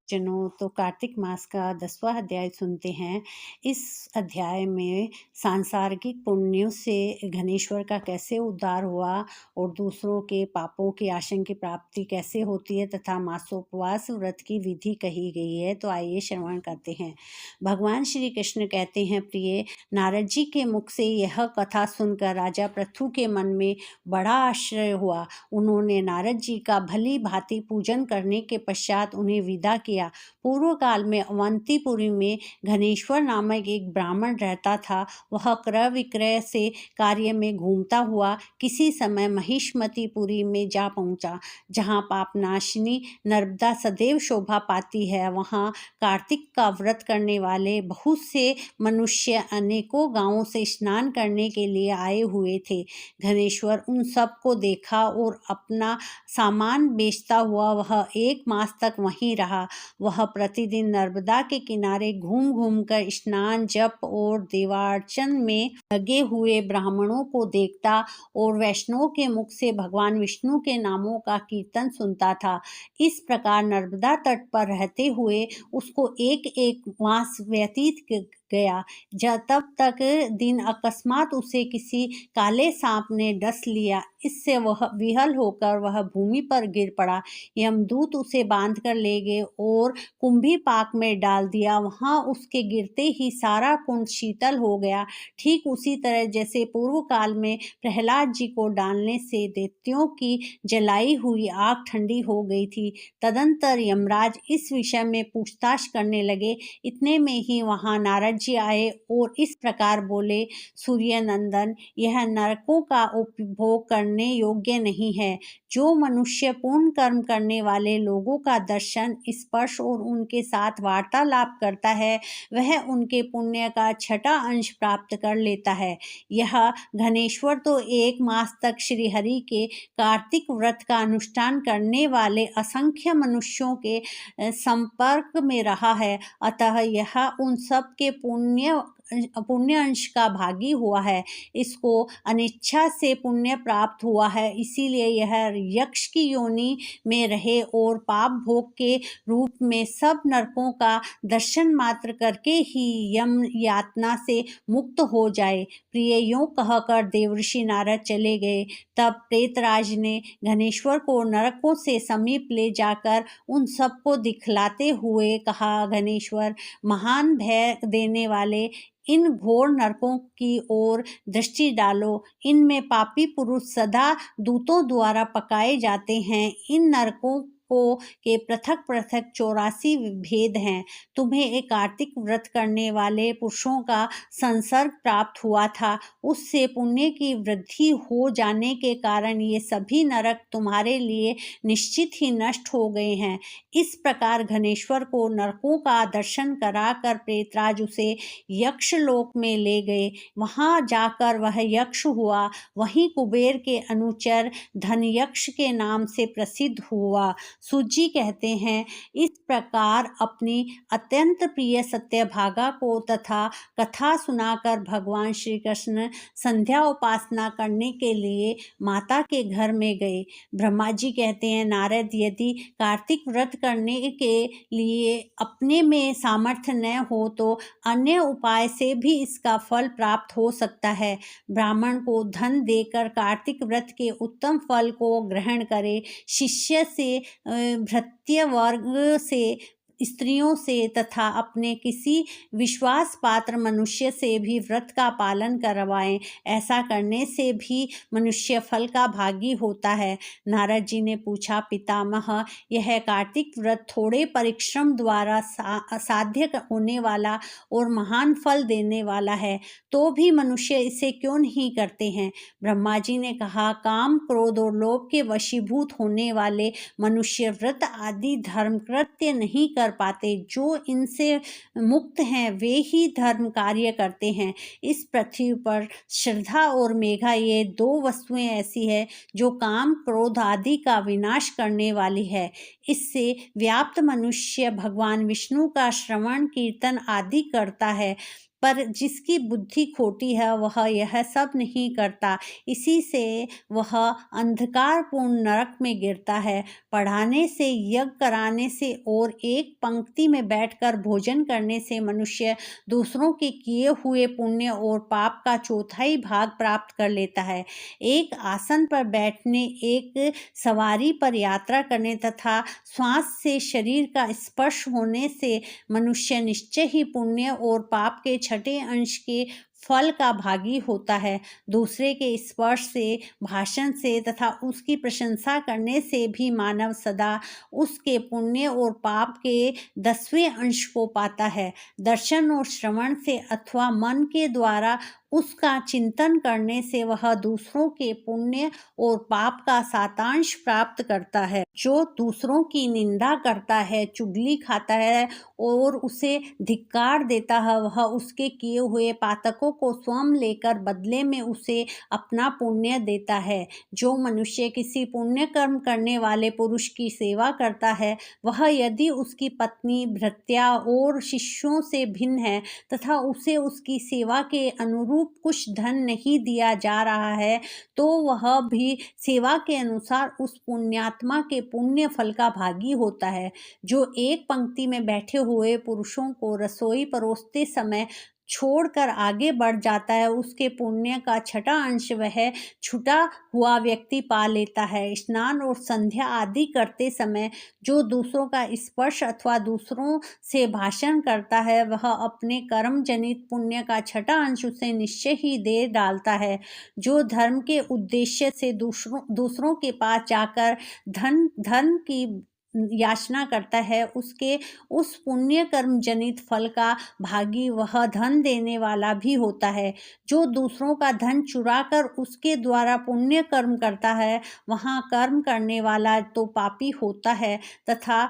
जनों, तो कार्तिक मास का 10वां अध्याय सुनते हैं। इस अध्याय में सांसारिक पुण्यों से घनेश्वर का कैसे उद्धार हुआ और दूसरों के पापों की आशंका प्राप्ति कैसे होती है तथा मासोपवास व्रत की विधि कही गई है। तो आइए श्रवण करते हैं। भगवान श्री कृष्ण कहते हैं, प्रिय नारद जी के मुख से यह कथा सुनकर राजा पृथु के मन में बड़ा आश्चर्य हुआ। उन्होंने नारद जी का भली भांति पूजन करने के पश्चात उन्हें विदा किया। पूर्व काल में अवंतीपुरी में घनेश्वर नामक एक ब्राह्मण रहता था। वह क्रय विक्रय से कार्य में घूमता हुआ किसी समय महिष्मतीपुरी में जा पहुंचा, जहां पापनाशिनी नर्मदा सदैव शोभा पाती है। वहां कार्तिक का व्रत करने वाले बहुत से मनुष्य अनेकों गांवों से स्नान करने के लिए आए हुए थे। घनेश्वर उन सब को देखा और अपना सामान बेचता हुआ वह 1 मास तक वहीं रहा। वह प्रतिदिन नर्मदा के किनारे घूम घूम कर स्नान, जप और देवार्चन में लगे हुए ब्राह्मणों को देखता और वैष्णव के मुख से भगवान विष्णु के नामों का कीर्तन सुनता था। इस प्रकार नर्मदा तट पर रहते हुए उसको एक मास व्यतीत गया। तब तक दिन अकस्मात उसे किसी काले सांप ने डस लिया। इससे वह विहल होकर वह भूमि पर गिर पड़ा। यमदूत उसे बांध कर ले गए और कुंभी पाक में डाल दिया। वहां उसके गिरते ही सारा कुंड शीतल हो गया, ठीक उसी तरह जैसे पूर्व काल में प्रहलाद जी को डालने से दैत्यों की जलाई हुई आग ठंडी हो गई थी। तदंतर यमराज इस विषय में पूछताछ करने लगे। इतने में ही वहां नारद जी आए और इस प्रकार बोले, सूर्य नंदन, यह नरकों का उपभोग करने योग्य नहीं है। जो मनुष्य पूर्ण कर्म करने वाले लोगों का दर्शन, स्पर्श और उनके साथ वार्तालाप करता है, वह उनके पुण्य का 6वां अंश प्राप्त कर लेता है। यह घनेश्वर तो 1 मास तक श्री हरि के कार्तिक व्रत का अनुष्ठान करने वाले असंख्य मनुष्यों के संपर्क में रहा है, अतः यह उन सब के पुण्य अंश का भागी हुआ है। इसको अनिच्छा से पुण्य प्राप्त हुआ है, इसीलिए यह यक्ष की योनि में रहे और पाप भोग के रूप में सब नरकों का दर्शन मात्र करके ही यम यातना से मुक्त हो जाए। प्रिय, यों कहकर देवर्षि नारद चले गए। तब प्रेतराज ने घनेश्वर को नरकों से समीप ले जाकर उन सबको दिखलाते हुए कहा, घनेश्वर, महान भय देने वाले इन घोर नरकों की ओर दृष्टि डालो। इनमें पापी पुरुष सदा दूतों द्वारा पकाए जाते हैं। इन नरकों के पृथक पृथक 84 भेद हैं। तुम्हें एक कार्तिक व्रत करने वाले पुरुषों का संसर्ग प्राप्त हुआ था। उससे पुण्य की वृद्धि हो जाने के कारण ये सभी नरक तुम्हारे लिए निश्चित ही नष्ट हो गए हैं। इस प्रकार घनेश्वर को नरकों का दर्शन कराकर प्रेतराज उसे यक्ष लोक में ले गए। वहां जाकर वह यक्ष हुआ। वहीं कुबेर के अनुचर धन यक्ष के नाम से प्रसिद्ध हुआ। सूजी कहते हैं, इस प्रकार अपनी अत्यंत प्रिय सत्यभागा को तथा कथा सुनाकर भगवान श्री कृष्ण संध्या उपासना करने के लिए माता के घर में गए। ब्रह्मा जी कहते हैं, नारद, यदि कार्तिक व्रत करने के लिए अपने में सामर्थ्य न हो तो अन्य उपाय से भी इसका फल प्राप्त हो सकता है। ब्राह्मण को धन देकर कार्तिक व्रत के उत्तम फल को ग्रहण करे। शिष्य से, भृत्य वर्ग से, स्त्रियों से तथा अपने किसी विश्वास पात्र मनुष्य से भी व्रत का पालन करवाएं। ऐसा करने से भी मनुष्य फल का भागी होता है। नारद जी ने पूछा, पितामह, यह कार्तिक व्रत थोड़े परिश्रम द्वारा साध्य होने वाला और महान फल देने वाला है, तो भी मनुष्य इसे क्यों नहीं करते हैं? ब्रह्मा जी ने कहा, काम, क्रोध और लोभ के वशीभूत होने वाले मनुष्य व्रत आदि धर्म कृत्य नहीं कर पाते। जो इनसे मुक्त हैं वे ही धर्म कार्य करते हैं। इस पृथ्वी पर श्रद्धा और मेघा, ये 2 वस्तुएं ऐसी है जो काम, क्रोध आदि का विनाश करने वाली है। इससे व्याप्त मनुष्य भगवान विष्णु का श्रवण, कीर्तन आदि करता है पर जिसकी बुद्धि खोटी है वह यह सब नहीं करता, इसी से वह अंधकारपूर्ण नरक में गिरता है। पढ़ाने से, यज्ञ कराने से और एक पंक्ति में बैठकर भोजन करने से मनुष्य दूसरों के किए हुए पुण्य और पाप का चौथाई भाग प्राप्त कर लेता है। एक आसन पर बैठने, एक सवारी पर यात्रा करने तथा श्वास से शरीर का स्पर्श होने से मनुष्य निश्चय ही पुण्य और पाप के छठे अंश के फल का भागी होता है। दूसरे के स्पर्श से, भाषण से तथा उसकी प्रशंसा करने से भी मानव सदा उसके पुण्य और पाप के 10वें अंश को पाता है। दर्शन और श्रवण से अथवा मन के द्वारा उसका चिंतन करने से वह दूसरों के पुण्य और पाप का सातांश प्राप्त करता है। जो दूसरों की निंदा करता है, चुगली खाता है और उसे धिक्कार देता है, वह उसके किए हुए पातकों को स्वयं लेकर बदले में उसे अपना पुण्य देता है। जो मनुष्य किसी पुण्य कर्म करने वाले पुरुष की सेवा करता है, वह यदि उसकी पत्नी, भृत्या और शिष्यों से भिन्न है तथा उसे उसकी सेवा के अनुरूप कुछ धन नहीं दिया जा रहा है, तो वह भी सेवा के अनुसार उस पुण्यात्मा के पुण्य फल का भागी होता है। जो एक पंक्ति में बैठे हुए पुरुषों को रसोई परोसते समय छोड़कर आगे बढ़ जाता है, उसके पुण्य का छठा अंश वह छूटा हुआ व्यक्ति पा लेता है। स्नान और संध्या आदि करते समय जो दूसरों का स्पर्श अथवा दूसरों से भाषण करता है, वह अपने कर्म जनित पुण्य का छठा अंश उसे निश्चय ही दे डालता है। जो धर्म के उद्देश्य से दूसरों के पास जाकर धन की याचना करता है, उसके उस पुण्य कर्म जनित फल का भागी वह धन देने वाला भी होता है। जो दूसरों का धन चुराकर उसके द्वारा पुण्य कर्म करता है, वहाँ कर्म करने वाला तो पापी होता है तथा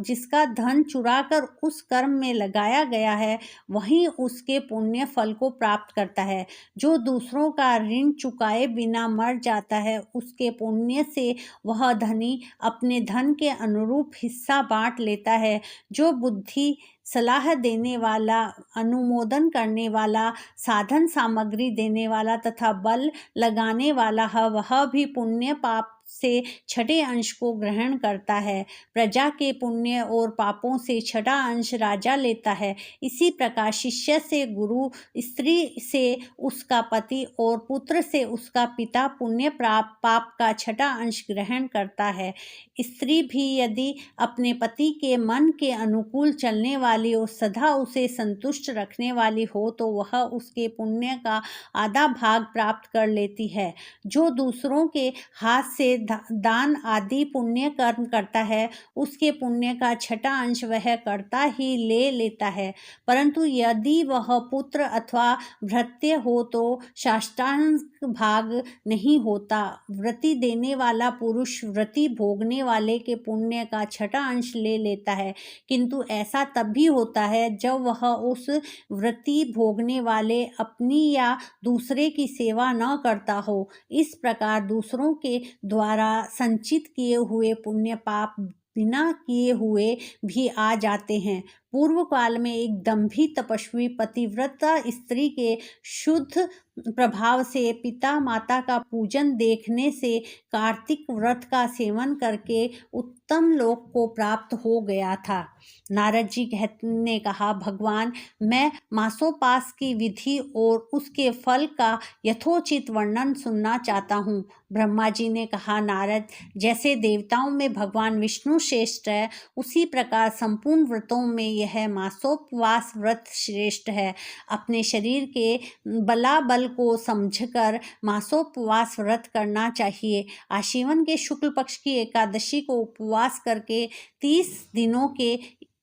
जिसका धन चुराकर उस कर्म में लगाया गया है, वहीं उसके पुण्य फल को प्राप्त करता है। जो दूसरों का ऋण चुकाए बिना मर जाता है, उसके पुण्य से वह धनी अपने धन के अनुरूप हिस्सा बांट लेता है। जो बुद्धि, सलाह देने वाला, अनुमोदन करने वाला, साधन सामग्री देने वाला तथा बल लगाने वाला है, वह भी पुण्य पाप से छठे अंश को ग्रहण करता है। प्रजा के पुण्य और पापों से छठा अंश राजा लेता है। इसी प्रकार शिष्य से गुरु, स्त्री से उसका पति और पुत्र से उसका पिता पुण्य पाप का छठा अंश ग्रहण करता है। स्त्री भी यदि अपने पति के मन के अनुकूल चलने वाली और सदा उसे संतुष्ट रखने वाली हो, तो वह उसके पुण्य का आधा भाग प्राप्त कर लेती है। जो दूसरों के हाथ से दान आदि पुण्य कर्म करता है, उसके पुण्य का छठा अंश वह करता ही ले लेता है। परंतु यदि वह पुत्र अथवा भृत्य हो तो साष्टांग भाग नहीं होता। व्रति देने वाला पुरुष व्रति भोगने वाले के पुण्य का छठा अंश ले लेता है, किंतु ऐसा तब भी होता है जब वह उस व्रति भोगने वाले अपनी या दूसरे की सेवा न करता हो। इस प्रकार दूसरों के द्वारा संचित किए हुए पुण्य पाप बिना किए हुए भी आ जाते हैं। पूर्व काल में एक दंभी तपस्वी पतिव्रता स्त्री के शुद्ध प्रभाव से पिता माता का पूजन देखने से कार्तिक व्रत का सेवन करके उत्तम लोक को प्राप्त हो गया था। नारद जी ने कहा, भगवान, मैं मासोपास की विधि और उसके फल का यथोचित वर्णन सुनना चाहता हूँ। ब्रह्मा जी ने कहा, नारद, जैसे देवताओं में भगवान विष्णु श्रेष्ठ है, उसी प्रकार संपूर्ण व्रतों में यह मासोपवास व्रत श्रेष्ठ है। अपने शरीर के बलाबल को समझकर मासोपवास व्रत करना चाहिए। आश्विन के शुक्ल पक्ष की एकादशी को उपवास करके 30 दिनों के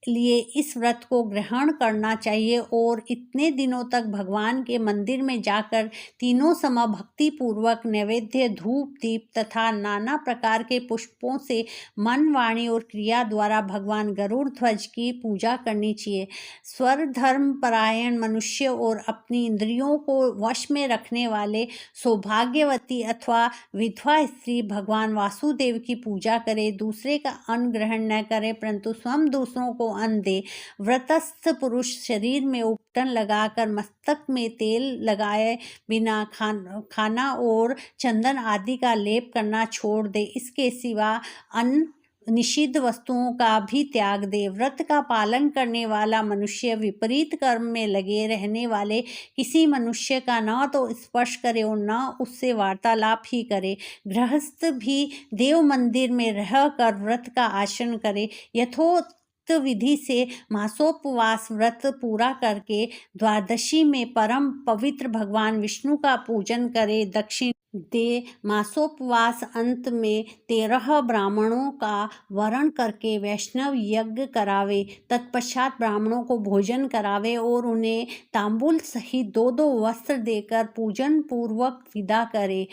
लिए इस व्रत को ग्रहण करना चाहिए और इतने दिनों तक भगवान के मंदिर में जाकर तीनों समय भक्ति पूर्वक नैवेद्य, धूप, दीप तथा नाना प्रकार के पुष्पों से मन, वाणी और क्रिया द्वारा भगवान गरुड़ ध्वज की पूजा करनी चाहिए। स्वधर्म परायण मनुष्य और अपनी इंद्रियों को वश में रखने वाले सौभाग्यवती अथवा विधवा स्त्री भगवान वासुदेव की पूजा करे, दूसरे का अन्न ग्रहण न करे, परंतु स्वयं दूसरों को अन्न दे। व्रतस्थ पुरुष शरीर में उपटन लगाकर मस्तक में तेल लगाए बिना खाना और चंदन आदि का लेप करना छोड़ दे। इसके सिवा अन्य निषिद्ध वस्तुओं का भी त्याग दे। व्रत का पालन करने वाला मनुष्य विपरीत कर्म में लगे रहने वाले किसी मनुष्य का न तो स्पर्श करे और न उससे वार्तालाप ही करे। गृहस्थ भी देव मंदिर में रहकर व्रत का आचरण करे। यथोक्त विधि से मासोपवास व्रत पूरा करके द्वादशी में परम पवित्र भगवान विष्णु का पूजन करे, दक्षिण दे। मासोपवास अंत में 13 ब्राह्मणों का वरण करके वैष्णव यज्ञ करावे। तत्पश्चात ब्राह्मणों को भोजन करावे और उन्हें तांबूल सहित 2-2 वस्त्र देकर पूजन पूर्वक विदा करे।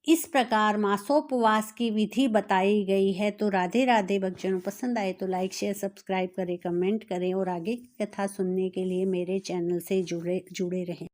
इस प्रकार मासोपवास की विधि बताई गई है। तो राधे राधे भक्तजनों, पसंद आए तो लाइक शेयर सब्सक्राइब करें, कमेंट करें और आगे की कथा सुनने के लिए मेरे चैनल से जुड़े रहें।